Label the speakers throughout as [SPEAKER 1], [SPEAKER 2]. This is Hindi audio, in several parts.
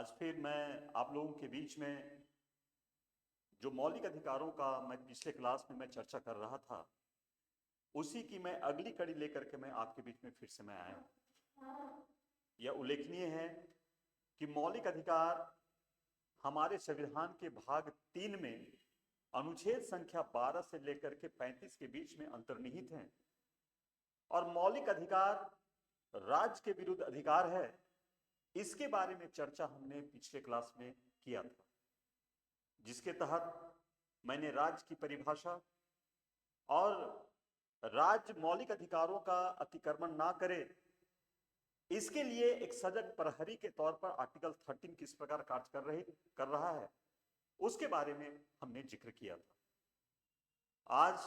[SPEAKER 1] आज फिर मैं आप लोगों के बीच में जो मौलिक अधिकारों का मैं पिछले क्लास में मैं चर्चा कर रहा था, उसी की मैं अगली कड़ी लेकर के मैं आपके बीच में फिर से मैं आया हूं। यह उल्लेखनीय है कि मौलिक अधिकार हमारे संविधान के भाग 3 में अनुच्छेद संख्या 12 से लेकर के 35 के बीच में अंतर्निहित हैं और मौलिक अधिकार राज्य के विरुद्ध अधिकार है। इसके बारे में चर्चा हमने पिछले क्लास में किया था, जिसके तहत मैंने राज्य की परिभाषा और राज्य मौलिक अधिकारों का अतिक्रमण ना करे, इसके लिए एक सजग प्रहरी के तौर पर आर्टिकल 13 किस प्रकार कार्य कर रहा है, उसके बारे में हमने जिक्र किया था। आज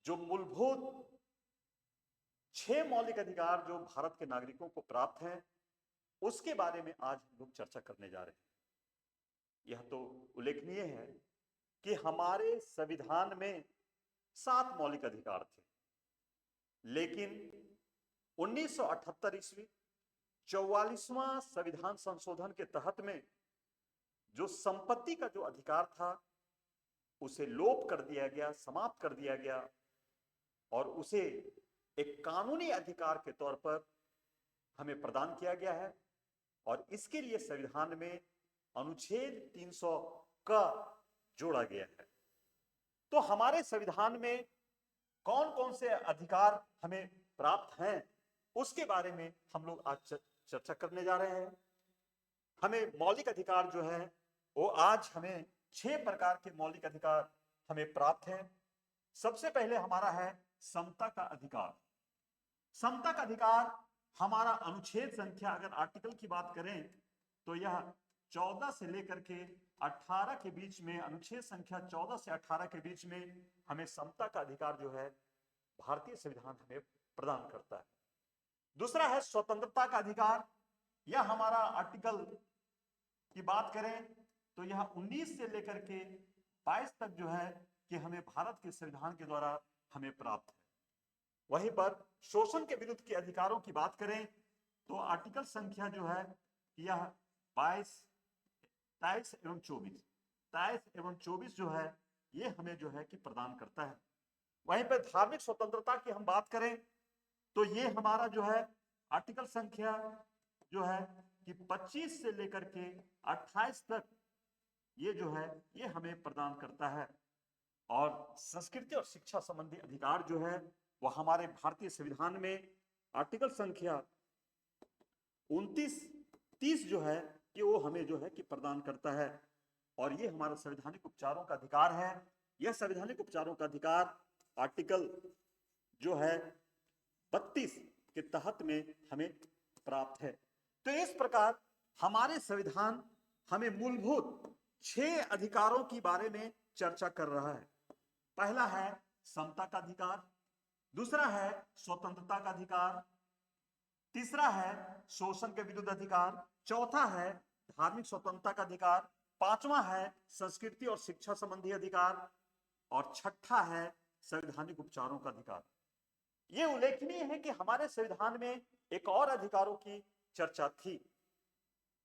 [SPEAKER 1] जो मूलभूत 6 मौलिक अधिकार जो भारत के नागरिकों को प्राप्त हैं, उसके बारे में आज हम लोग चर्चा करने जा रहे हैं। यह तो उल्लेखनीय है कि हमारे संविधान में 7 मौलिक अधिकार थे, लेकिन 1978 ईस्वी 44वां संविधान संशोधन के तहत में जो संपत्ति का जो अधिकार था, उसे लोप कर दिया गया, समाप्त कर दिया गया और उसे एक कानूनी अधिकार के तौर पर हमें प्रदान किया गया है। और इसके लिए संविधान में अनुच्छेद 300 का जोड़ा गया है। तो हमारे संविधान में कौन कौन से अधिकार हमें प्राप्त हैं, उसके बारे में हम लोग आज चर्चा करने जा रहे हैं। हमें मौलिक अधिकार जो है वो आज हमें 6 प्रकार के मौलिक अधिकार हमें प्राप्त हैं। सबसे पहले हमारा है समता का अधिकार। समता का अधिकार हमारा अनुच्छेद संख्या, अगर आर्टिकल की बात करें तो यह 14 से लेकर के 18 के बीच में, अनुच्छेद संख्या 14 से 18 के बीच में हमें समता का अधिकार जो है भारतीय संविधान हमें प्रदान करता है। दूसरा है स्वतंत्रता का अधिकार। यह हमारा आर्टिकल की बात करें तो यह 19 से लेकर के 22 तक जो है कि हमें भारत के संविधान के द्वारा हमें प्राप्त है। वहीं पर शोषण के विरुद्ध के अधिकारों की बात करें तो आर्टिकल संख्या जो है यह 22, 23 एवं 24 जो है ये हमें जो है कि प्रदान करता है। वहीं पर धार्मिक स्वतंत्रता की हम बात करें तो ये हमारा जो है आर्टिकल संख्या जो है कि 25 से लेकर के 28 तक ये जो है ये हमें प्रदान करता है। और संस्कृति और शिक्षा संबंधी अधिकार जो है वह हमारे भारतीय संविधान में आर्टिकल संख्या 29, 30 जो है कि वो हमें जो है कि प्रदान करता है। और ये हमारा संवैधानिक उपचारों का अधिकार है। यह संवैधानिक उपचारों का अधिकार आर्टिकल जो है 32 के तहत में हमें प्राप्त है। तो इस प्रकार हमारे संविधान हमें मूलभूत 6 अधिकारों के बारे में चर्चा कर रहा है। पहला है समता का अधिकार, दूसरा है स्वतंत्रता का अधिकार, तीसरा है शोषण के विरुद्ध अधिकार, चौथा है धार्मिक स्वतंत्रता का अधिकार, पांचवा है संस्कृति और शिक्षा संबंधी अधिकार और छठा है संवैधानिक उपचारों का अधिकार। यह उल्लेखनीय है कि हमारे संविधान में एक और अधिकारों की चर्चा थी।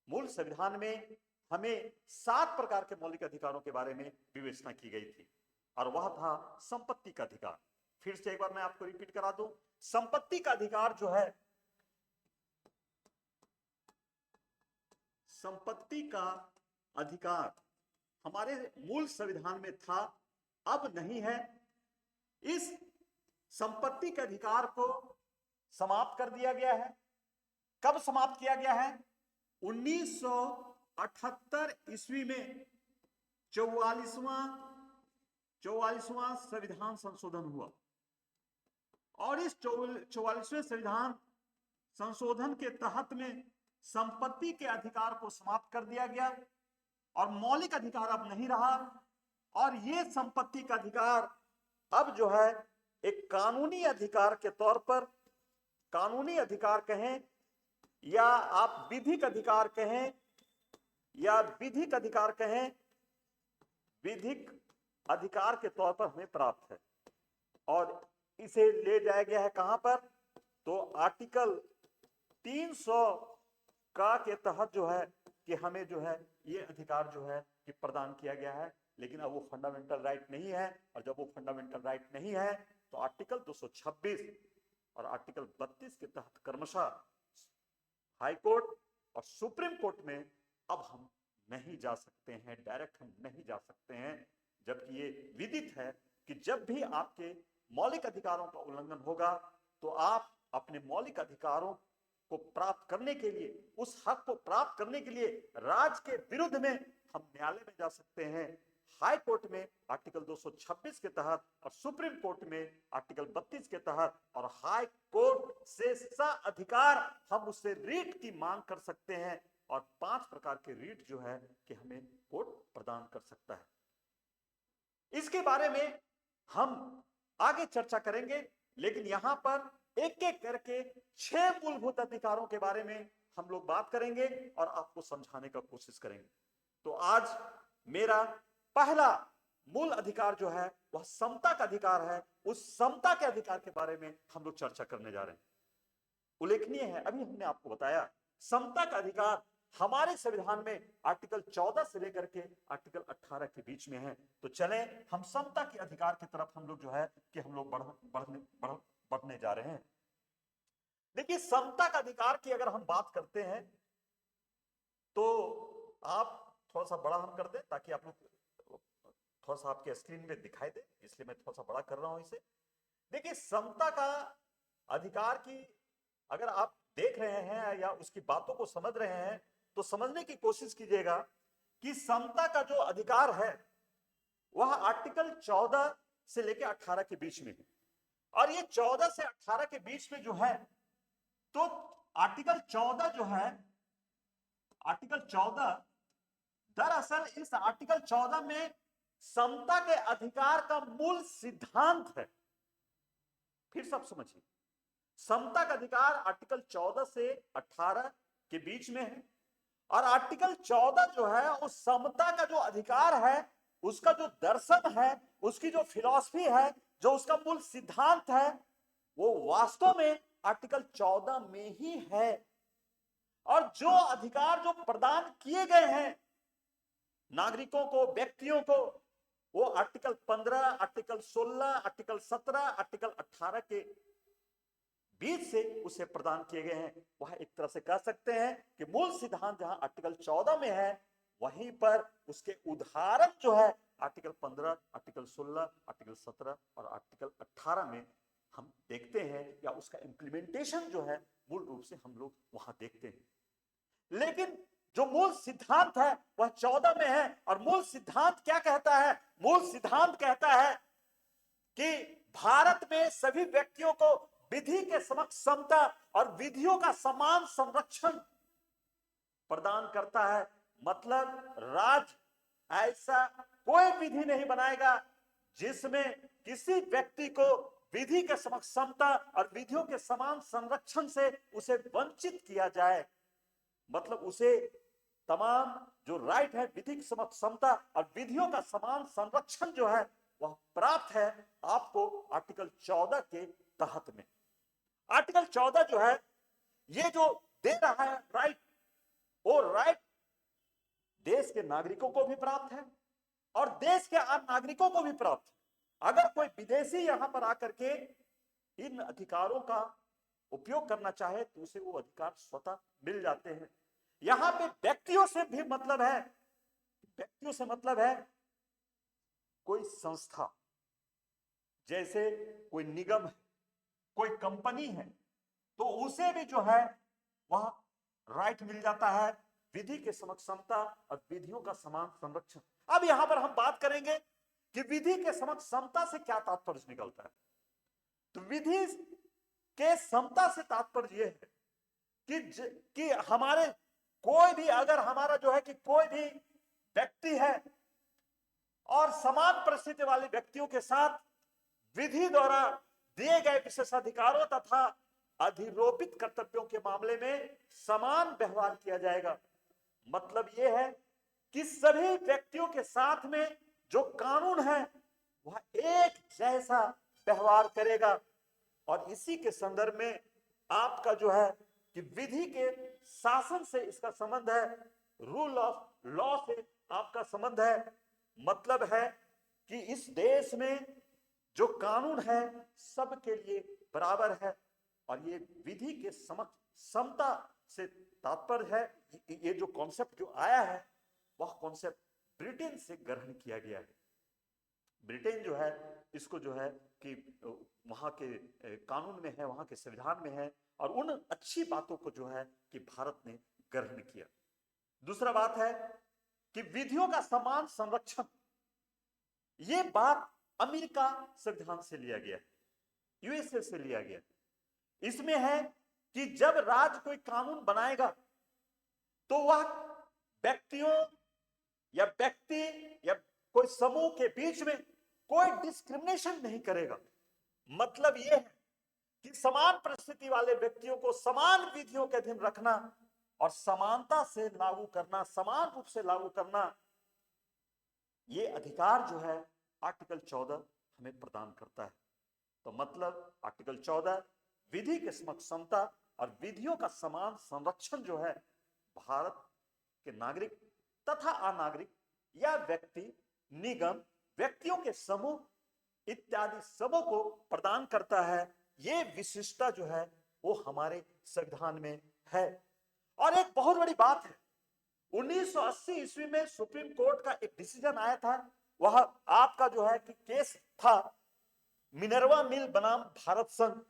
[SPEAKER 1] मूल संविधान में हमें 7 प्रकार के मौलिक अधिकारों के बारे में विवेचना की गई थी और वह था संपत्ति का अधिकार। फिर से एक बार मैं आपको रिपीट करा दूं, संपत्ति का अधिकार जो है, संपत्ति का अधिकार हमारे मूल संविधान में था, अब नहीं है। इस संपत्ति के अधिकार को समाप्त कर दिया गया है। कब समाप्त किया गया है? 1978 ईस्वी में 44वां संविधान संशोधन हुआ और इस 44वें संविधान संशोधन के तहत में संपत्ति के अधिकार को समाप्त कर दिया गया और मौलिक अधिकार अब नहीं रहा। और ये संपत्ति का अधिकार अब जो है एक कानूनी अधिकार के तौर पर, कानूनी अधिकार कहें या आप विधिक अधिकार कहें या विधिक अधिकार कहें, विधिक अधिकार के तौर पर हमें प्राप्त है। और इसे ले जाया गया है कहां पर? तो आर्टिकल 300 का के तहत जो है कि हमें जो है ये अधिकार जो है कि प्रदान किया गया है, लेकिन अब वो फंडामेंटल राइट नहीं है। और जब वो फंडामेंटल राइट नहीं है तो आर्टिकल 226 और आर्टिकल 32 के तहत क्रमशः हाई कोर्ट और सुप्रीम कोर्ट में अब हम नहीं जा सकते हैं, डायरेक्ट हम नहीं जा सकते हैं। जबकि ये विदित है कि जब भी आपके मौलिक अधिकारों का उल्लंघन होगा तो आप अपने मौलिक अधिकारों को प्राप्त करने के लिए, उस हक को प्राप्त करने के लिए राज्य के विरुद्ध में हम न्यायालय में जा सकते हैं। हाई कोर्ट में आर्टिकल 226 के तहत और सुप्रीम कोर्ट में आर्टिकल 32 के तहत, और हाई कोर्ट से अधिकार हम उससे रीट की मांग कर सकते हैं। और 5 प्रकार के रीट जो है कि हमें कोर्ट प्रदान कर सकता है। इसके बारे में हम आगे चर्चा करेंगे, लेकिन यहां पर एक एक करके 6 मूलभूत अधिकारों के बारे में हम लोग बात करेंगे और आपको समझाने का कोशिश करेंगे। तो आज मेरा पहला मूल अधिकार जो है वह समता का अधिकार है। उस समता के अधिकार के बारे में हम लोग चर्चा करने जा रहे हैं। उल्लेखनीय है, अभी हमने आपको बताया समता का अधिकार हमारे संविधान में आर्टिकल 14 से लेकर के आर्टिकल 18 के बीच में है। तो चलें हम समता के अधिकार की तरफ हम लोग जो है कि हम लोग बढ़ने जा रहे हैं। देखिए, समता का अधिकार की अगर हम बात करते हैं तो आप थोड़ा सा बड़ा हम कर दें ताकि आप लोग थोड़ा सा आपके स्क्रीन में दिखाई दे, इसलिए मैं थोड़ा सा बड़ा कर रहा हूं इसे। देखिए, समता का अधिकार की अगर आप देख रहे हैं या उसकी बातों को समझ रहे हैं तो समझने की कोशिश कीजिएगा कि समता का जो अधिकार है वह आर्टिकल 14 से लेकर 18 के बीच में है। और ये 14 से 18 के बीच में जो है, तो आर्टिकल 14 जो है, आर्टिकल 14 दरअसल इस आर्टिकल 14 में समता के अधिकार का मूल सिद्धांत है। फिर सब समझिए, समता का अधिकार आर्टिकल 14 से 18 के बीच में है। और आर्टिकल 14 जो है उस समता का जो अधिकार है, उसका जो दर्शन है, उसकी जो फिलॉसफी है, जो उसका मूल सिद्धांत है, वो वास्तव में आर्टिकल 14 में ही है। और जो अधिकार जो प्रदान किए गए हैं नागरिकों को, व्यक्तियों को, वो आर्टिकल 15, आर्टिकल 16, आर्टिकल 17, आर्टिकल 18 के बीच से उसे प्रदान किए गए हैं। वह एक तरह से कह सकते हैं कि मूल सिद्धांत जहां आर्टिकल 14 में है, वहीं पर उसके उदाहरण जो है आर्टिकल 15, आर्टिकल 16, आर्टिकल 17 और आर्टिकल 18 में हम देखते हैं, या उसका इंप्लीमेंटेशन जो है मूल रूप से हम लोग वहां देखते हैं। लेकिन जो मूल सिद्धांत है वह 14 में है। और मूल सिद्धांत क्या कहता है? मूल सिद्धांत कहता है कि भारत में सभी व्यक्तियों को विधि के समक्ष समता और विधियों का समान संरक्षण प्रदान करता है। मतलब राज्य ऐसा कोई विधि नहीं बनाएगा जिसमें किसी व्यक्ति को विधि के समक्ष समता और विधियों के समान संरक्षण से उसे वंचित किया जाए। मतलब उसे तमाम जो राइट है, विधि के समक्ष समता और विधियों का समान संरक्षण जो है वह प्राप्त है आपको आर्टिकल 14 के तहत में। आर्टिकल 14 जो है ये जो दे रहा है राइट, वो राइट देश के नागरिकों को भी प्राप्त है और देश के आम नागरिकों को भी प्राप्त है। अगर कोई विदेशी यहां पर आकर के इन अधिकारों का उपयोग करना चाहे तो उसे वो अधिकार स्वतः मिल जाते हैं। यहां पे व्यक्तियों से भी मतलब है, व्यक्तियों से मतलब है कोई संस्था, जैसे कोई निगम है, कोई कंपनी है, तो उसे भी जो है वह राइट मिल जाता है विधि के समक्ष समता और विधियों का समान संरक्षण। अब यहां पर हम बात करेंगे कि विधि के समक्ष समता से क्या तात्पर्य निकलता है। तो विधि के समता से तात्पर्य यह है कि हमारे कोई भी, अगर हमारा जो है कि कोई भी व्यक्ति है और समान परिस्थिति वाले व्यक्तियों के साथ विधि द्वारा दिए गए विशेषाधिकारों तथा अधिरोपित कर्तव्यों के मामले में समान व्यवहार किया जाएगा। मतलब यह है कि सभी व्यक्तियों के साथ में जो कानून है वह एक जैसा व्यवहार करेगा। और इसी के संदर्भ में आपका जो है कि विधि के शासन से इसका संबंध है रूल ऑफ लॉ से आपका संबंध है। मतलब है कि इस देश में जो कानून है सबके लिए बराबर है, और ये विधि के समक्ष समता से तात्पर्य है। ये जो कॉन्सेप्ट जो आया है वह कॉन्सेप्ट ब्रिटेन से ग्रहण किया गया है। ब्रिटेन जो है इसको जो है कि वहां के कानून में है, वहां के संविधान में है, और उन अच्छी बातों को जो है कि भारत ने ग्रहण किया। दूसरा बात है कि विधियों का समान संरक्षण, ये बात अमेरिका संविधान से लिया गया है, यूएसए से लिया गया। इसमें है कि जब राज्य कोई कानून बनाएगा तो वह व्यक्तियों या व्यक्ति या कोई समूह के बीच में कोई डिस्क्रिमिनेशन नहीं करेगा। मतलब यह है कि समान परिस्थिति वाले व्यक्तियों को समान विधियों के अधीन रखना और समानता से लागू करना, समान रूप से लागू करना, ये अधिकार जो है आर्टिकल 14 हमें प्रदान करता है। तो मतलब आर्टिकल 14 विधि के समक्ष समता और विधियों का समान संरक्षण जो है भारत के नागरिक तथा अनागरिक या व्यक्ति, निगम, व्यक्तियों के समूह इत्यादि सबों को प्रदान करता है। ये विशिष्टता जो है वो हमारे संविधान में है। और एक बहुत बड़ी बात है, 1980 ईस्वी में सुप्रीम कोर्ट का एक डिसीजन आया था, वह आपका जो है कि केस था मिनर्वा मिल बनाम भारत संघ।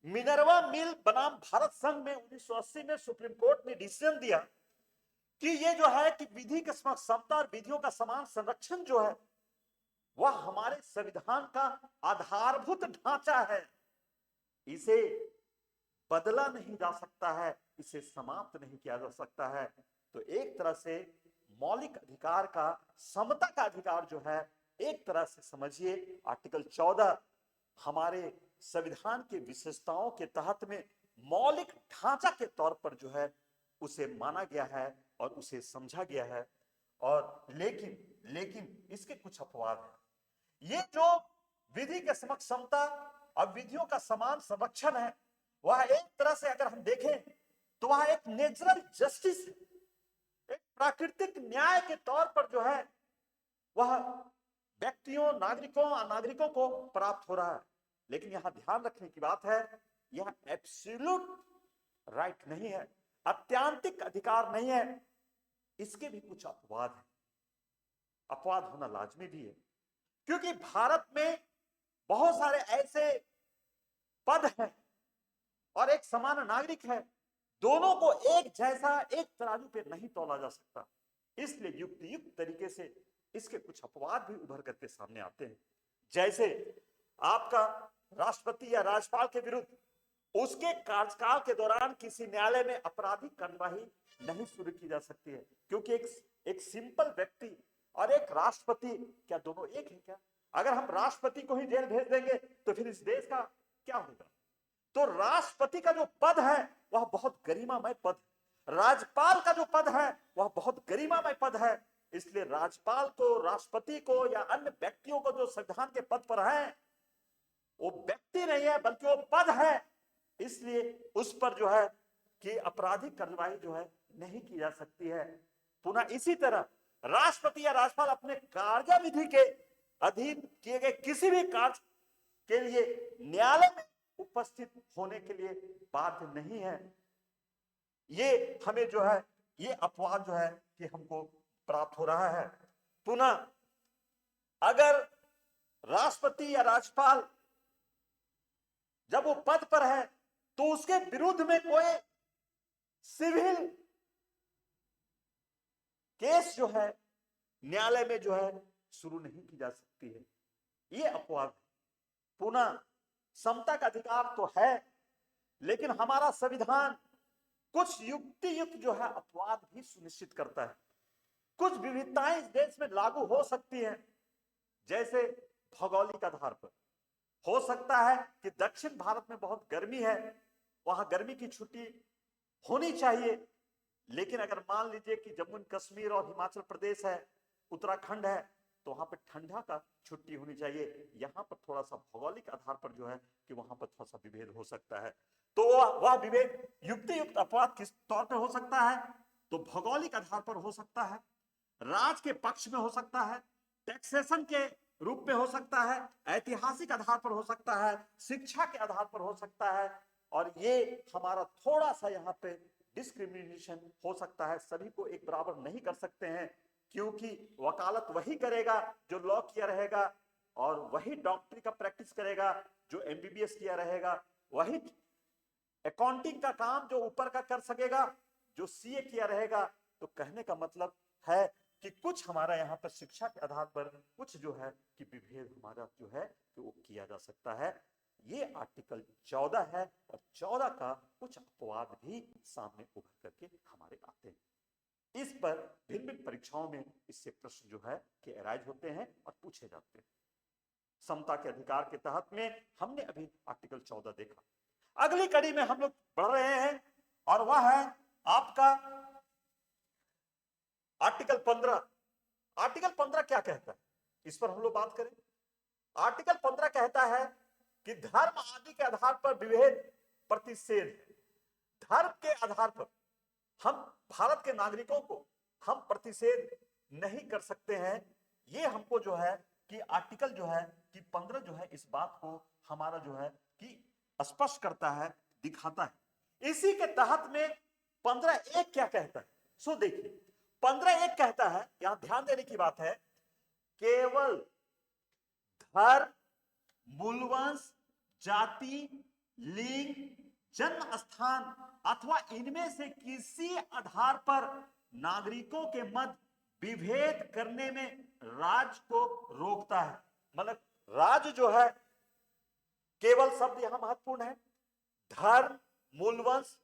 [SPEAKER 1] मिनर्वा मिल बनाम भारत संघ में 1980 में सुप्रीम कोर्ट ने डिसीजन दिया कि ये जो है कि विधि के समक्ष समता और विधियों का समान संरक्षण जो है वह हमारे संविधान का आधारभूत ढांचा है, इसे बदला नहीं जा सकता है, इसे समाप्त नहीं किया जा सकता है। तो एक तरह से मौलिक अधिकार का, समता का अधिकार जो है, एक तरह से समझिए आर्टिकल 14 हमारे संविधान के विशेषताओं के तहत में मौलिक ढांचा के तौर पर जो है उसे माना गया है और उसे समझा गया है। और लेकिन इसके कुछ अपवाद हैं। ये जो विधि के समक्ष समता और विधियों का समान संरक्षण है, वह एक तरह से अगर हम देखें तो वह एक नेचुरल जस्टिस है, एक प्राकृतिक न्याय के तौर पर जो है वह व्यक्तियों, नागरिकों, अनागरिकों को प्राप्त हो रहा है। लेकिन यहां ध्यान रखने की बात है, यह एब्सोल्यूट राइट नहीं है, अत्यांतिक अधिकार नहीं है। इसके भी कुछ अपवाद हैं, अपवाद होना लाजमी भी है, क्योंकि भारत में बहुत सारे ऐसे पद हैं और एक समान नागरिक है, दोनों को एक जैसा एक तराजू पे नहीं तौला जा सकता। इसलिए युक्त तरीके से इसके कुछ अपवाद भी उभर करके सामने आते हैं। जैसे आपका राष्ट्रपति या राज्यपाल के विरुद्ध उसके कार्यकाल के दौरान किसी न्यायालय में आपराधिक कार्यवाही नहीं शुरू की जा सकती है, क्योंकि एक सिंपल व्यक्ति और एक राष्ट्रपति क्या दोनों एक है क्या? अगर हम राष्ट्रपति को ही जेल भेज देंगे तो फिर इस देश का क्या होगा? तो राष्ट्रपति का जो पद है वह बहुत गरिमामय पद है, राज्यपाल का जो पद है वह बहुत गरिमामय पद है। इसलिए राज्यपाल को, राष्ट्रपति को या अन्य व्यक्तियों को जो संविधान के पद पर है वो व्यक्ति नहीं है बल्कि वो पद है, इसलिए उस पर जो है कि आपराधिक कार्यवाही जो है नहीं की जा सकती है। पुनः इसी तरह राष्ट्रपति या राज्यपाल अपने कार्यविधि के अधीन किए गए किसी भी कार्य के लिए न्यायालय में उपस्थित होने के लिए बाध्य नहीं है। ये हमें जो है ये अपवाद जो है कि हमको प्राप्त हो रहा है। पुनः अगर राष्ट्रपति या राज्यपाल जब वो पद पर है तो उसके विरुद्ध में कोई सिविल केस जो है न्यायालय में जो है शुरू नहीं की जा सकती है, ये अपवाद। पुनः समता का अधिकार तो है, लेकिन हमारा संविधान कुछ युक्त जो है अपवाद भी सुनिश्चित करता है। कुछ विविधताएं इस देश में लागू हो सकती हैं, जैसे भौगोलिक आधार पर हो सकता है कि दक्षिण भारत में बहुत गर्मी है, वहां गर्मी की छुट्टी होनी चाहिए। लेकिन अगर मान लीजिए कि जम्मू एंड कश्मीर और हिमाचल प्रदेश है, उत्तराखंड है, तो वहां पर ठंडा का छुट्टी होनी चाहिए। यहां पर थोड़ा सा भौगोलिक आधार पर जो है कि वहां पर थोड़ा सा विभेद हो सकता है। तो वह विभेद युक्त अपवाद किस तौर पे हो सकता है? तो भौगोलिक आधार पर हो सकता है, राज के पक्ष में हो सकता है, टैक्सेशन के रूप में हो सकता है, ऐतिहासिक आधार पर हो सकता है, शिक्षा के आधार पर हो सकता है। और ये हमारा थोड़ा सा यहाँ पे डिस्क्रिमिनेशन हो सकता है, सभी को एक बराबर नहीं कर सकते हैं, क्योंकि वकालत वही करेगा जो लॉ किया रहेगा, और वही डॉक्टरी का प्रैक्टिस करेगा जो एमबीबीएस किया रहेगा, वही अकाउंटिंग का काम जो ऊपर का कर सकेगा जो सीए किया रहेगा। तो कहने का मतलब है कि कुछ हमारा यहाँ पर शिक्षा के आधार पर कुछ जो है कि विभेद हमारा जो है कि वो किया जा सकता है। ये आर्टिकल 14 है, और 14 का कुछ अपवाद भी सामने उभर करके हमारे आते हैं। इस पर भिन्न भिन्न परीक्षाओं में इससे प्रश्न जो है कि अराइज होते हैं और पूछे जाते हैं। समता के अधिकार के तहत में हमने अभी आर्टिकल 14 देखा। अगली कड़ी में हम लोग बढ़ रहे हैं, और वह है आपका आर्टिकल 15। आर्टिकल 15 क्या कहता है, इस पर हम लोग बात करें। आर्टिकल 15 कहता है कि धर्म आदि के आधार पर विभेद प्रतिषेध है। धर्म के आधार पर हम भारत के नागरिकों को हम प्रतिषेध नहीं कर सकते हैं। ये हमको जो है कि आर्टिकल जो है कि 15 जो है इस बात को हमारा जो है कि स्पष्ट करता है, दिखाता है। इसी के तहत में 15(1) क्या कहता है, सो देखिए 15(1) कहता है, यहां ध्यान देने की बात है, केवल धर्म, मूलवंश, जाति, लिंग, जन्म स्थान अथवा इनमें से किसी आधार पर नागरिकों के मध्य विभेद करने में राज्य को रोकता है। मतलब राज्य जो है, केवल शब्द यहां महत्वपूर्ण है, धर्म, मूलवंश,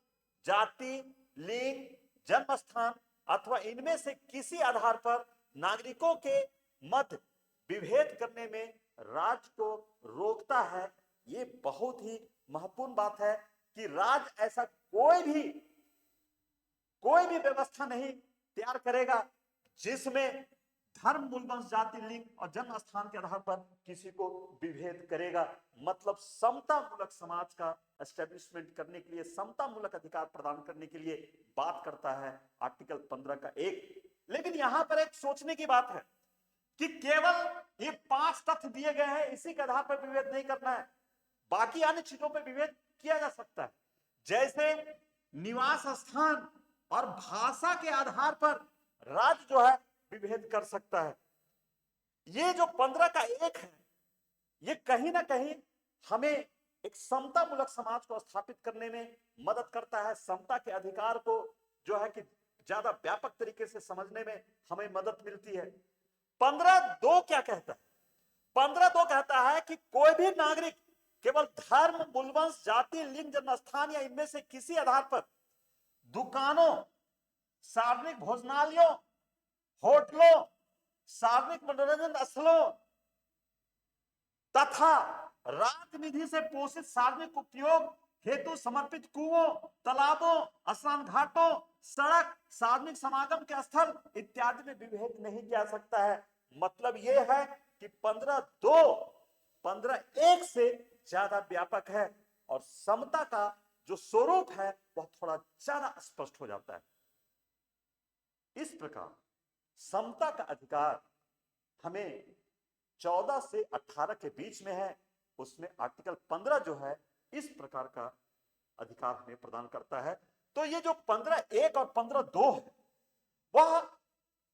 [SPEAKER 1] जाति, लिंग, जन्म स्थान अथवा इनमें से किसी आधार पर नागरिकों के मध्य विभेद करने में राज्य को रोकता है। ये बहुत ही महत्वपूर्ण बात है कि राज्य ऐसा कोई भी व्यवस्था नहीं तैयार करेगा जिसमें धर्म, मूलवंश, जाति, लिंग और जन्म स्थान के आधार पर किसी को विभेद करेगा। मतलब समता मूलक समाज का एस्टेब्लिशमेंट करने के लिए, समता मूलक अधिकार प्रदान करने के लिए बात करता है आर्टिकल 15 का 1। लेकिन यहां पर एक सोचने की बात है कि केवल ये 5 तथ्य दिए गए हैं, इसी के आधार पर विभेद नहीं करना है, बाकी अन्य चीजों पर विभेद किया जा सकता है। जैसे निवास स्थान और भाषा के आधार पर राज्य जो है विभेद कर सकता है। ये जो 15 का 1 है, ये कहीं ना कहीं हमें एक समता मूलक समाज को स्थापित करने में मदद करता है। समता के अधिकार को जो है कि ज्यादा व्यापक तरीके से समझने में हमें मदद मिलती है। 15(2) क्या कहता है? 15(2) कहता है कि कोई भी नागरिक केवल धर्म, मूलवंश, जाति, लिंग, जन्म स्थान या इनमें से किसी आधार पर दुकानों, सार्वजनिक भोजनालयों, होटलों, सार्वजनिक मनोरंजन स्थलों तथा राज्य निधि से पोषित सार्वजनिक उपयोग हेतु समर्पित कुओं, तालाबों, स्नान घाटों, सड़क, सार्वजनिक समागम के स्थल इत्यादि में विभेद नहीं किया सकता है। मतलब यह है कि 15(2) 15(1) से ज्यादा व्यापक है, और समता का जो स्वरूप है वह थोड़ा ज्यादा स्पष्ट हो जाता है। इस प्रकार समता का अधिकार हमें 14 से 18 के बीच में है, उसमें आर्टिकल 15 जो है इस प्रकार का अधिकार हमें प्रदान करता है। तो ये जो 15(1) और 15(2) है वह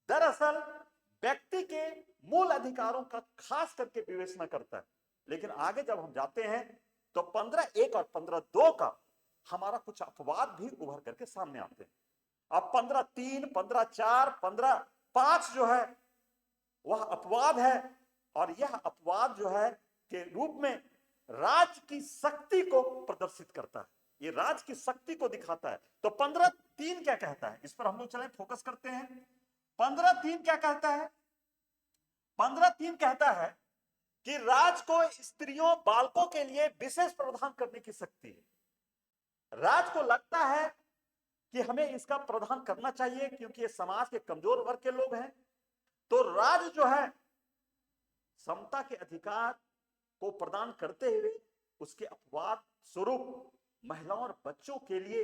[SPEAKER 1] दरअसल व्यक्ति के मूल अधिकारों का खास करके विवेचना करता है। लेकिन आगे जब हम जाते हैं तो 15(1) और 15(2) का हमारा कुछ अपवाद भी उभर करके सामने आते हैं। अब 15(3), 15(4), 15(5) जो है वह अपवाद है, और यह अपवाद जो है के रूप में राज्य की शक्ति को प्रदर्शित करता है, ये राज्य की शक्ति को दिखाता है। तो 15(3) क्या कहता है, इस पर हम लोग चले फोकस करते हैं। 15(3) क्या कहता है? 15(3) कहता है कि राज्य को स्त्रियों, बालकों के लिए विशेष प्रावधान करने की शक्ति है। राज्य को लगता है कि हमें इसका प्रावधान करना चाहिए क्योंकि ये समाज के कमजोर वर्ग के लोग हैं। तो राज्य जो है समता के अधिकार को प्रदान करते हुए उसके अपवाद स्वरूप महिलाओं और बच्चों के लिए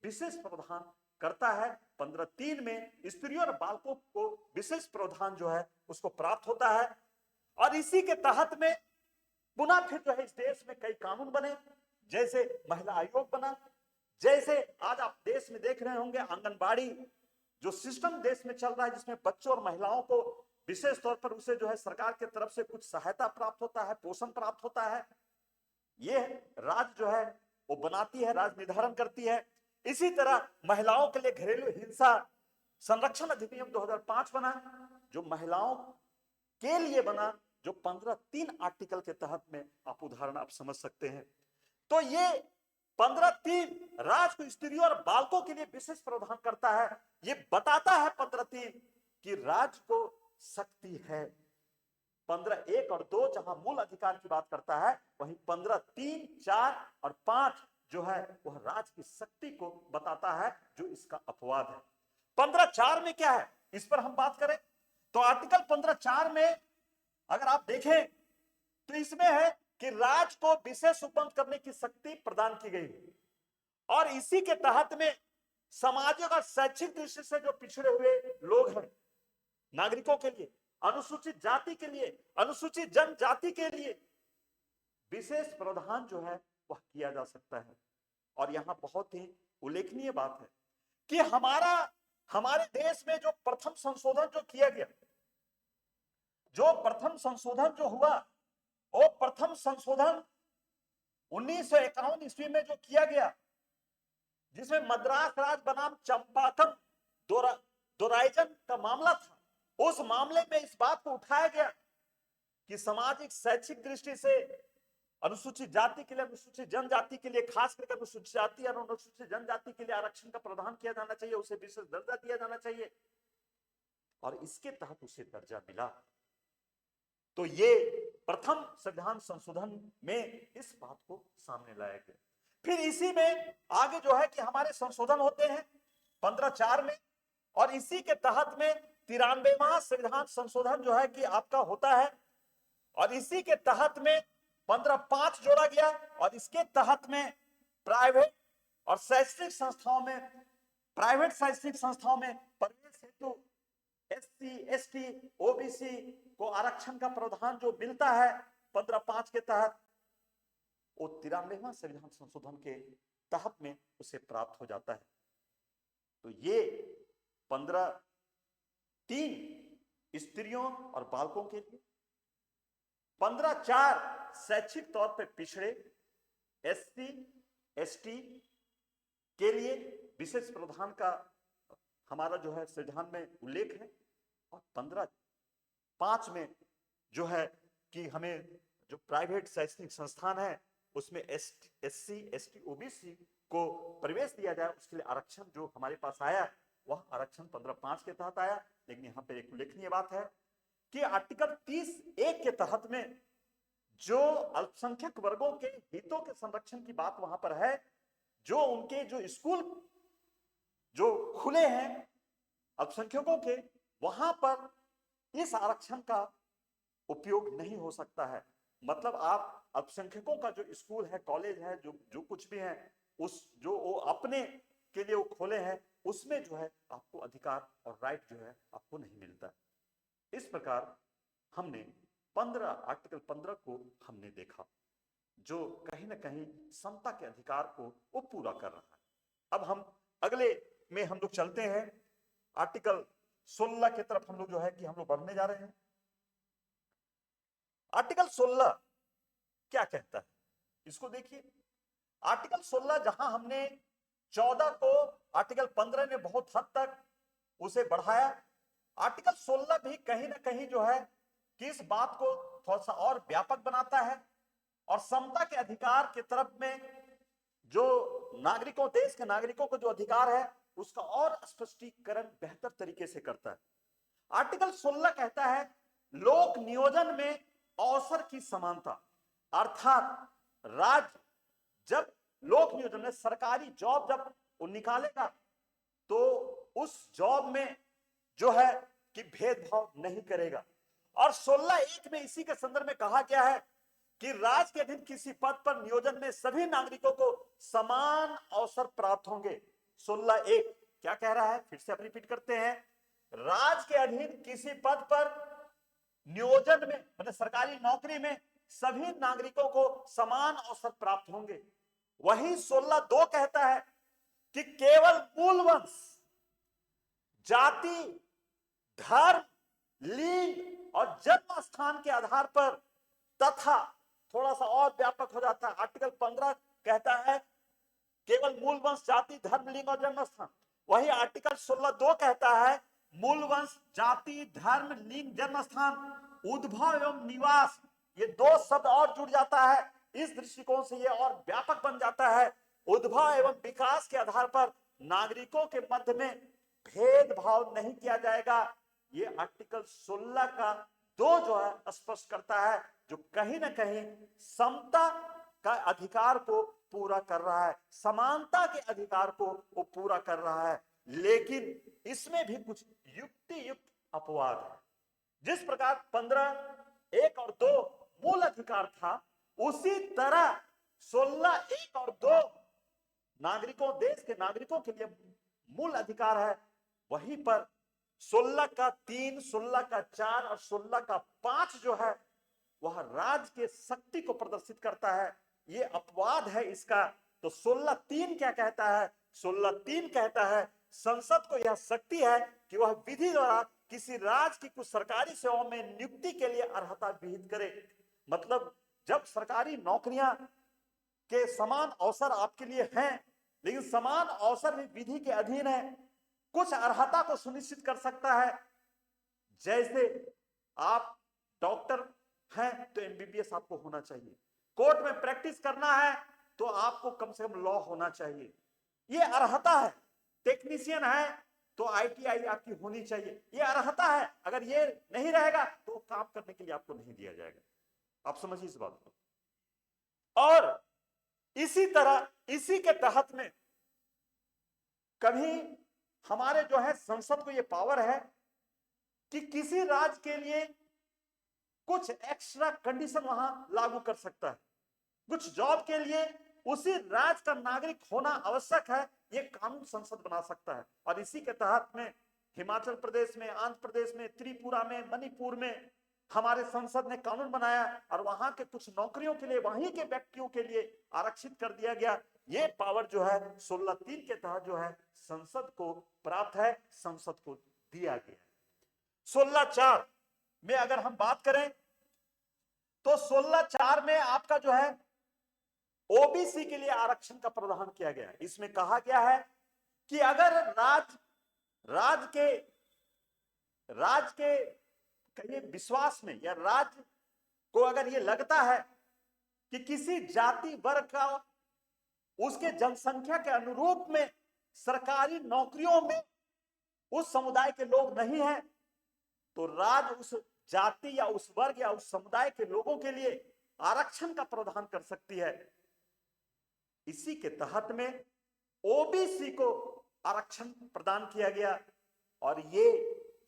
[SPEAKER 1] विशेष प्रावधान करता है। 15(3) में स्त्रियों और बालकों को विशेष प्रावधान जो है उसको प्राप्त होता है। और इसी के तहत में पुनः फिर जो है इस देश में कई कानून बने, जैसे महिला आयोग बना, जैसे आज आप देश में देख रहे होंगे आंगनबाड़ी जो सिस्टम देश में चल रहा है, जिसमें बच्चों और महिलाओं को विशेष तौर पर उसे जो है सरकार की तरफ से कुछ सहायता प्राप्त होता है, पोषण प्राप्त होता है। ये राज्य जो है वो बनाती है, राज्य निर्धारण करती है। इसी तरह महिलाओं के लिए घरेलू हिंसा संरक्षण अधिनियम 2005 बना, जो महिलाओं के लिए बना, जो 15(3) आर्टिकल के तहत में आप उदाहरण आप समझ सकते हैं। तो ये 15(3) राज्य को स्त्रियों और बालकों के लिए विशेष प्रावधान करता है। ये बताता है 15(3) कि राज्य को शक्ति है। 15(1) और 2 जहां मूल अधिकार की बात करता है, वहीं 15(3), 4 और 5 जो है वह राज्य की शक्ति को बताता है, जो इसका अपवाद है। 15(4) में क्या है, इस पर हम बात करें तो आर्टिकल 15(4) में अगर आप देखें तो इसमें है कि राज्य को विशेष उपबंध करने की शक्ति प्रदान की गई है। और इसी के तहत में सामाजिक और शैक्षिक दृष्टि से जो पिछड़े हुए लोग हैं, नागरिकों के लिए, अनुसूचित जाति के लिए, अनुसूचित जनजाति के लिए विशेष प्रावधान जो है वह किया जा सकता है। और यहां बहुत ही उल्लेखनीय बात है कि हमारे देश में जो प्रथम संशोधन जो किया गया, जो प्रथम संशोधन जो हुआ, वो प्रथम संशोधन 1951 ईस्वी में जो किया गया, जिसमें मद्रास राज्य बनाम चंपाकम दोराइजन का मामला था। उस मामले में इस बात को उठाया गया कि सामाजिक शैक्षिक दृष्टि से अनुसूचित जाति के लिए, अनुसूचित जनजाति के लिए, खास करके अनुसूचित जाति और अनुसूचित जनजाति के लिए आरक्षण का प्रावधान किया जाना चाहिए, उसे विशेष दर्जा दिया जाना चाहिए। और इसके तहत उसे दर्जा मिला। तो ये प्रथम संविधान संशोधन में इस बात को सामने लाया गया। फिर इसी में आगे जो है कि हमारे संशोधन होते हैं 15(4) में, और इसी के तहत में 93वां संविधान संशोधन जो है कि आपका होता है। और इसी के तहत में 15(5) जोड़ा गया, और इसके तहत में प्राइवेट और शैक्षणिक संस्थाओं में, प्राइवेट शैक्षणिक संस्थाओं में प्रवेश हेतु SC, ST, OBC को आरक्षण का प्रावधान जो मिलता है 15(5) के तहत, वो 93वां संविधान संशोधन के तहत में उसे प्राप्त हो जाता है। तो ये 15(3) स्त्रियों और बालकों के लिए, 15(4) शैक्षिक तौर पर पिछड़े SC, ST के लिए विशेष प्रावधान का हमारा जो है संविधान में उल्लेख है। और 15(5) में जो है कि हमें जो प्राइवेट शैक्षणिक संस्थान है उसमें SC, ST, OBC को प्रवेश दिया जाए, उसके लिए आरक्षण जो हमारे पास आया वह आरक्षण 15(5) के तहत आया। लेकिन यहाँ पे एक उल्लेखनीय बात है कि आर्टिकल 30(1) के तहत में जो अल्पसंख्यक वर्गों के हितों के संरक्षण की बात वहां पर है, जो उनके जो स्कूल जो खुले हैं अल्पसंख्यकों के, वहां पर इस आरक्षण का उपयोग नहीं हो सकता है। मतलब आप अल्पसंख्यकों का जो स्कूल है, कॉलेज है, जो कुछ भी है, उस जो वो अपने के लिए वो खोले हैं, उसमें जो है आपको अधिकार और राइट जो है आपको नहीं मिलता। इस प्रकार हमने आर्टिकल 15 को हमने देखा, जो कहीं ना कहीं समता के अधिकार को वो पूरा कर रहा है। अब हम अगले में हम लोग चलते हैं, आर्टिकल 16 की तरफ हम लोग जो है कि हम लोग बढ़ने जा रहे हैं। आर्टिकल 16 क्या कहता है, इसको देखिए। आर्टिकल 16 जहां हमने 14 को आर्टिकल 15 ने बहुत हद तक उसे बढ़ाया, आर्टिकल 16 भी कहीं ना कहीं जो है कि इस बात को थोड़ा सा और व्यापक बनाता है, और समता के अधिकार की तरफ में जो नागरिकों, देश के नागरिकों को जो अधिकार है उसका और स्पष्टीकरण बेहतर तरीके से करता है। आर्टिकल 16 कहता है लोक नियोजन में अवसर की समानता, अर्थात राज्य जब लोक नियोजन में सरकारी जॉब जब वो निकालेगा तो उस जॉब में जो है कि भेदभाव नहीं करेगा। और 16(1) में इसी के संदर्भ में कहा गया है कि राज्य के अधीन किसी पद पर नियोजन में सभी नागरिकों को समान अवसर प्राप्त होंगे। 16(1) क्या कह रहा है, फिर से अब रिपीट करते हैं, राज के अधीन किसी पद पर नियोजन में मतलब सरकारी नौकरी में सभी नागरिकों को समान अवसर प्राप्त होंगे। वही 16(2) कहता है कि केवल मूल वंश, जाति, धर्म, लिंग और जन्म स्थान के आधार पर तथा थोड़ा सा और व्यापक हो जाता है, आर्टिकल 15 कहता है केवल मूल वंश, जाति, धर्म, लिंग और जन्म स्थान। वही आर्टिकल 16(2) कहता है मूल वंश, जाति, धर्म, लिंग, जन्म स्थान, उद्भव एवं निवास, ये दो शब्द और जुड़ जाता है। इस दृष्टिकोण से ये और व्यापक बन जाता है। उद्भव एवं विकास के आधार पर नागरिकों के मध्य में भेदभाव नहीं किया जाएगा। ये आर्टिकल 16 का 2 जो है स्पष्ट करता है, जो कहीं ना कहीं समता का अधिकार को पूरा कर रहा है, समानता के अधिकार को वो पूरा कर रहा है। लेकिन इसमें भी कुछ युक्ति युक्त अपवाद है। जिस प्रकार 15(1) और 2 मूल अधिकार था, उसी तरह 16(1) और 2 नागरिकों, देश के नागरिकों के लिए मूल अधिकार है। वहीं पर 16 का 3, 16 का 4 और 16 का 5 जो है वह राज्य के शक्ति को प्रदर्शित करता है। ये अपवाद है इसका। तो 16(3) क्या कहता है? 16(3) कहता है संसद को यह शक्ति है कि वह विधि द्वारा किसी राज्य की कुछ सरकारी सेवाओं में नियुक्ति के लिए अर्हता विहित करे। मतलब जब सरकारी नौकरियां के समान अवसर आपके लिए हैं, लेकिन समान अवसर भी विधि के अधीन है, कुछ अर्हता को सुनिश्चित कर सकता है। जैसे आप डॉक्टर हैं तो एमबीबीएस आपको होना चाहिए, कोर्ट में प्रैक्टिस करना है तो आपको कम से कम लॉ होना चाहिए, ये अर्हता है। टेक्नीशियन है तो आईटीआई आपकी होनी चाहिए, ये अर्हता है। अगर ये नहीं रहेगा तो काम करने के लिए आपको नहीं दिया जाएगा। आप समझिए इस बात को। और इसी तरह इसी के तहत में कभी हमारे जो है संसद को ये पावर है कि किसी राज्य के लिए कुछ एक्स्ट्रा कंडीशन वहां लागू कर सकता है। कुछ जॉब के लिए उसी राज्य का नागरिक होना आवश्यक है, ये कानून संसद बना सकता है। और इसी के तहत में हिमाचल प्रदेश में, आंध्र प्रदेश में, त्रिपुरा में, मणिपुर में हमारे संसद ने कानून बनाया और वहां के कुछ नौकरियों के लिए वहीं के व्यक्तियों के लिए आरक्षित कर दिया गया। ये पावर जो है 16(3) के तहत जो है संसद को प्राप्त है, संसद को दिया गया। 16(4) में अगर हम बात करें तो 16(4) में आपका जो है ओबीसी के लिए आरक्षण का प्रावधान किया गया है। इसमें कहा गया है कि अगर राज्य के कहिए विश्वास में या राज्य को अगर ये लगता है कि किसी जाति वर्ग का उसके जनसंख्या के अनुरूप में सरकारी नौकरियों में उस समुदाय के लोग नहीं है, तो राज्य उस जाति या उस वर्ग या उस समुदाय के लोगों के लिए आरक्षण का प्रावधान कर सकती है। इसी के तहत में ओबीसी को आरक्षण प्रदान किया गया और ये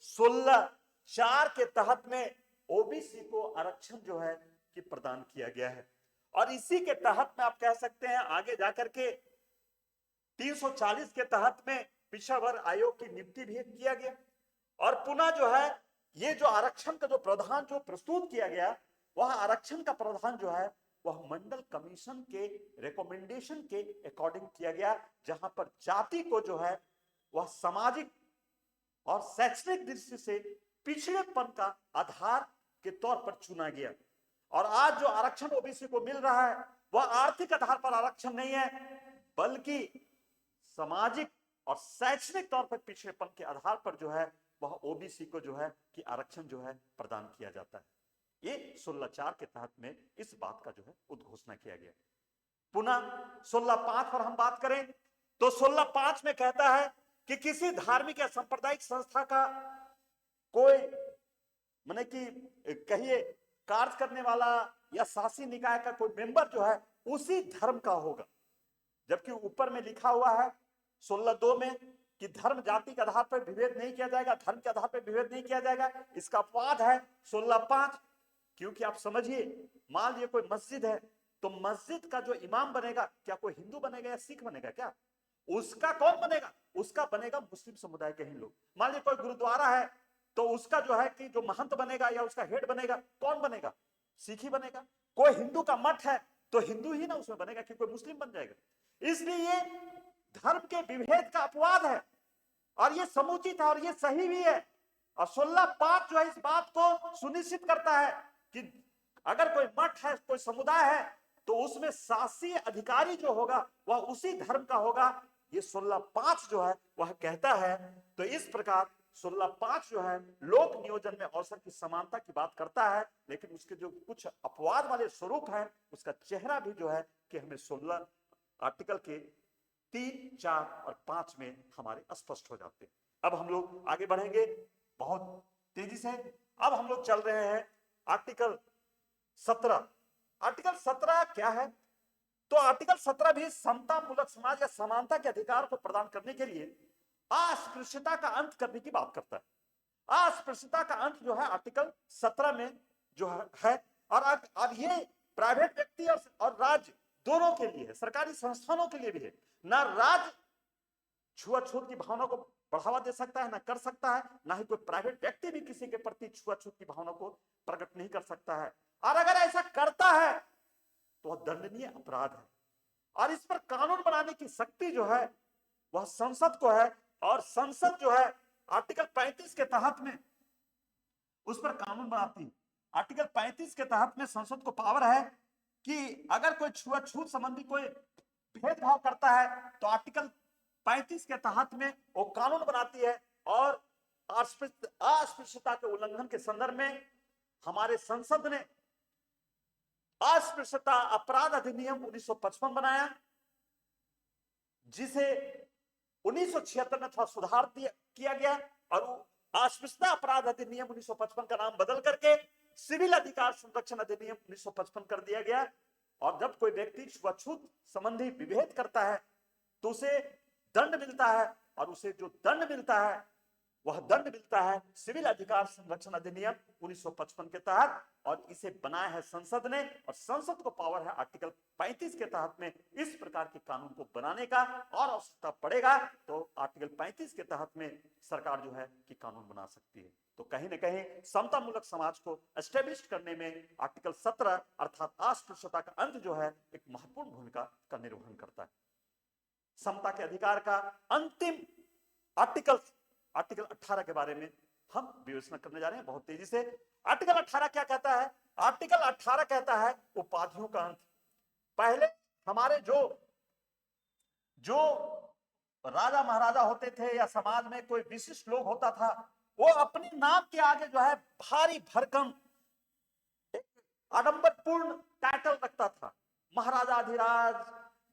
[SPEAKER 1] 16(4) के तहत में ओबीसी को आरक्षण जो है कि प्रदान किया गया है। और इसी के तहत में आप कह सकते हैं आगे जाकर के 340 के तहत में पिछड़ा वर्ग आयोग की नियुक्ति भी किया गया। और पुनः जो है ये जो आरक्षण का जो प्रावधान जो प्रस्तुत किया गया, वह आरक्षण का प्रावधान जो है वह मंडल कमीशन के रिकमेंडेशन के अकॉर्डिंग किया गया, जहां पर जाति को जो है वह सामाजिक और शैक्षणिक दृष्टि से पिछड़ेपन का आधार के तौर पर चुना गया। और आज जो आरक्षण ओबीसी को मिल रहा है वह आर्थिक आधार पर आरक्षण नहीं है, बल्कि सामाजिक और शैक्षणिक तौर पर पिछड़ेपन के आधार पर जो है वह ओबीसी को जो है कि आरक्षण जो है प्रदान किया जाता है। ये 16(4) के तहत में इस बात का जो है उद्घोषणा किया गया। पुनः 16(5) पर हम बात करें तो 16(5) में कहता है कि किसी धार्मिक या सांप्रदायिक संस्था का कोई माने कि कहिए कार्य करने वाला या शासी निकाय का कोई मेंबर जो है उसी धर्म का होगा। जबकि ऊपर में लिखा हुआ है 16(2) में कि धर्म जाति के आधार पर विभेद नहीं किया जाएगा, धर्म के आधार पर विभेद नहीं किया जाएगा। इसका अपवाद है 16(5), क्योंकि आप समझिए मान लीजिए कोई मस्जिद है तो मस्जिद का जो इमाम बनेगा क्या कोई हिंदू बनेगा या सिख बनेगा? क्या उसका कौन बनेगा? उसका बनेगा मुस्लिम समुदाय के ही लोग। मान लीजिए कोई गुरुद्वारा है तो उसका जो है कि जो महंत बनेगा या उसका हेड बनेगा, कौन बनेगा? सिख ही बनेगा। कोई हिंदू का मठ है तो हिंदू ही ना उसमें बनेगा, कि कोई मुस्लिम बन जाएगा। इसलिए ये धर्म के विभेद का अपवाद है और ये समुचित है और ये सही भी है। और 16(5) जो है इस बात को सुनिश्चित करता है कि अगर कोई मठ है, कोई समुदाय है, तो उसमें शासकीय अधिकारी जो होगा वह उसी धर्म का होगा। ये 16(5) जो है वह कहता है। तो इस प्रकार 16(5) जो है लोक नियोजन में अवसर की समानता की बात करता है, लेकिन उसके जो कुछ अपवाद वाले स्वरूप है उसका चेहरा भी जो है कि हमें 16 आर्टिकल के 3, 4 और 5 में हमारे स्पष्ट हो जाते हैं। अब हम लोग आगे बढ़ेंगे बहुत तेजी से। अब हम लोग चल रहे हैं आर्टिकल 17। आर्टिकल 17 क्या है? तो आर्टिकल 17 भी समता मूलक समाज या समानता के अधिकार को प्रदान करने के लिए अस्पृश्यता का अंत करने की बात करता है। अस्पृश्यता का अंत जो है आर्टिकल 17 में जो है। और अब ये प्राइवेट व्यक्ति और राज्य दोनों के लिए है, सरकारी संस्थानों के लिए भी है। ना राज्य छुआछूत की भावना को बढ़ावा दे सकता है, ना कर सकता है, ना ही कोई प्राइवेट व्यक्ति भी किसी के प्रति छुआछूत की भावना को प्रकट नहीं कर सकता है। और अगर ऐसा करता है तो वह दंडनीय अपराध है। और इस पर कानून बनाने की शक्ति जो है वह संसद को है। और संसद जो है आर्टिकल 35 के तहत में उस पर कानून बनाती है। आर्टिकल 35 के तहत में संसद को पावर है कि अगर कोई छुआछूत संबंधी कोई भेदभाव करता है तो आर्टिकल 35 के तहत में वो कानून बनाती है। और अस्पृश्यता के उल्लंघन के संदर्भ में हमारे संसद ने अस्पृश्यता अपराध अधिनियम 1955 बनाया, जिसे 1976 में थोड़ा सुधार किया गया और अस्पृश्यता अपराध अधिनियम 1955 का नाम बदल करके सिविल अधिकार संरक्षण अधिनियम 1955 कर दिया गया। और जब कोई व्यक्ति छुआछूत संबंधी विभेद करता है तो उसे दंड मिलता है, और उसे जो दंड मिलता है वह दंड मिलता है सिविल अधिकार संरक्षण अधिनियम 1955 के तहत। और इसे बनाया है संसद ने, और संसद को पावर है आर्टिकल 35 के तहत में इस प्रकार के कानून को बनाने का। और आवश्यकता पड़ेगा तो आर्टिकल 35 के तहत में सरकार जो है कि कानून बना सकती है। तो कहीं ना कहीं समता मूलक समाज को एस्टेब्लिश करने में आर्टिकल 17 अर्थात अस्पृश्यता का अंत जो है एक महत्वपूर्ण भूमिका का निर्वहन करता है। समता के अधिकार का अंतिम आर्टिकल 18 के बारे में हम विवेचना करने जा रहे हैं बहुत तेजी से। आर्टिकल 18 क्या कहता है? आर्टिकल 18 कहता है उपाधियों का अंत। पहले हमारे जो राजा महाराजा होते थे या समाज में कोई विशिष्ट लोग होता था, वो अपने नाम के आगे जो है भारी भरकम एक आडंबरपूर्ण टाइटल रखता था, महाराजाधिराज,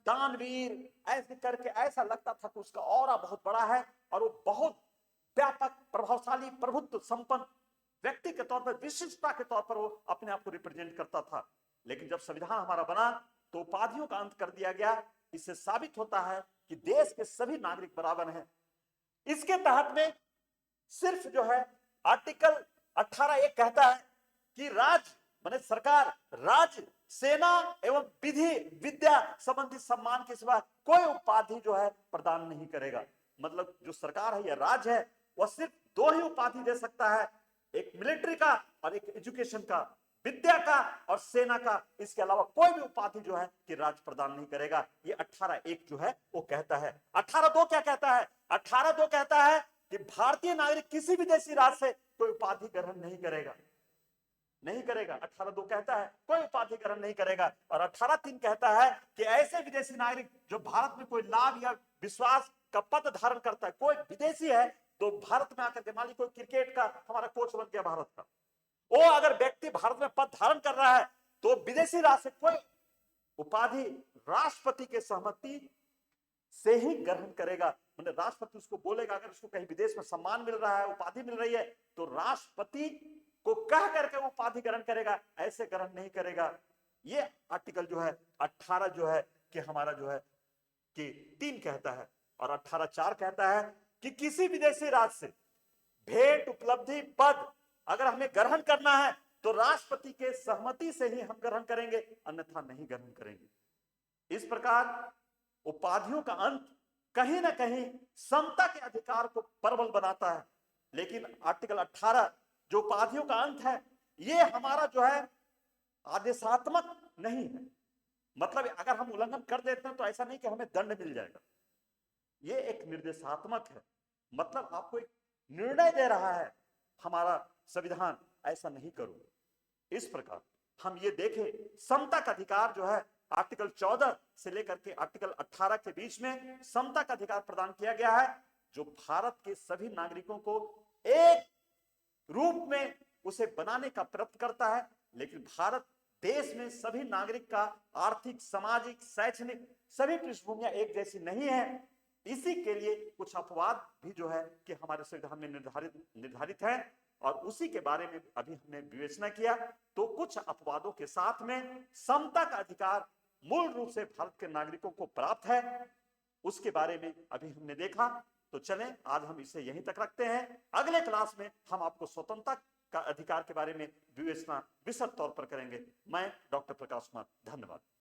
[SPEAKER 1] दानवीर, ऐसे करके ऐसा लगता था कि उसका ऑरा बहुत बड़ा है और वो बहुत व्यापक, प्रभावशाली, प्रभुत्व संपन्न व्यक्ति के तौर पर, विशिष्टता के तौर पर वो अपने आप को रिप्रेजेंट करता था। लेकिन जब संविधान हमारा बना तो उपाधियों का अंत कर दिया गया। इससे साबित होता है कि देश के सभी नागरिक बराबर हैं। इसके तहत में सिर्फ जो है आर्टिकल 18 एक कहता है कि राज्य माने सरकार, राज्य, सेना एवं विधि विद्या संबंधी सम्मान के सिवा कोई उपाधि जो है प्रदान नहीं करेगा। मतलब जो सरकार है या राज्य है वह सिर्फ 2 ही उपाधि दे सकता है, एक मिलिट्री का और एक एजुकेशन का, विद्या का और सेना का। इसके अलावा कोई भी उपाधि जो है कि राज्य प्रदान नहीं करेगा। ये 18(1) जो है वो कहता है। 18(2) क्या कहता है? 18(2) कहता है कि भारतीय नागरिक किसी विदेशी राज्य से कोई उपाधि ग्रहण नहीं करेगा, नहीं करेगा। 18(2) कहता है कोई उपाधि ग्रहण नहीं करेगा। और 18(3) कहता है कि ऐसे विदेशी नागरिक जो भारत में कोई लाभ या विश्वास का पद धारण करता है, कोई विदेशी है तो भारत में आकर के, मान लीजिए कोई क्रिकेट का हमारा कोच बन गया भारत का, वो अगर व्यक्ति भारत में पद धारण कर रहा है तो विदेशी राज्य से कोई उपाधि राष्ट्रपति के सहमति से ही ग्रहण करेगा। मतलब राष्ट्रपति उसको बोलेगा, अगर उसको कहीं विदेश में सम्मान मिल रहा है, उपाधि मिल रही है, तो राष्ट्रपति को कह करके वो उपाधि ग्रहण करेगा, ऐसे ग्रहण नहीं करेगा। ये आर्टिकल जो है 18 जो है कि हमारा जो है कि 3 कहता है। और 18(4) कहता है कि किसी विदेशी राज्य से भेंट, उपलब्धि, पद अगर हमें ग्रहण करना है तो राष्ट्रपति के सहमति से ही हम ग्रहण करेंगे, अन्यथा नहीं ग्रहण करेंगे। इस प्रकार उपाधियों का अंत कहीं ना कहीं समता के अधिकार को प्रबल बनाता है, लेकिन आर्टिकल 18 जो उपाधियों का अंत है, ये हमारा जो है आदेशात्मक नहीं है। मतलब अगर हम उल्लंघन कर देते हैं तो ऐसा नहीं कि हमें दंड मिल जाएगा, ये एक निर्देशात्मक है। मतलब आपको एक निर्णय दे रहा है हमारा संविधान, ऐसा नहीं करो। इस प्रकार हम ये देखें, समता का अधिकार जो है आर्टिकल 14 से लेकर के आर्टिकल 18 के बीच में समता का अधिकार प्रदान किया गया है, जो भारत के सभी नागरिकों को एक रूप में उसे बनाने का प्रयत्न करता है। लेकिन भारत देश में सभी नागरिक का आर्थिक, सामाजिक, शैक्षणिक सभी पृष्ठभूमियां एक जैसी नहीं है। इसी के लिए कुछ अपवाद भी जो है कि हमारे संविधान में निर्धारित है, और उसी के बारे में अभी हमने विवेचना किया। तो कुछ अपवादों के साथ में समता का अधिकार मूल रूप से भारत के नागरिकों को प्राप्त है, उसके बारे में अभी हमने देखा। तो चलें आज हम इसे यहीं तक रखते हैं। अगले क्लास में हम आपको स्वतंत्रता का अधिकार के बारे में विवेचना विशद तौर पर करेंगे। मैं डॉक्टर प्रकाश कुमार, धन्यवाद।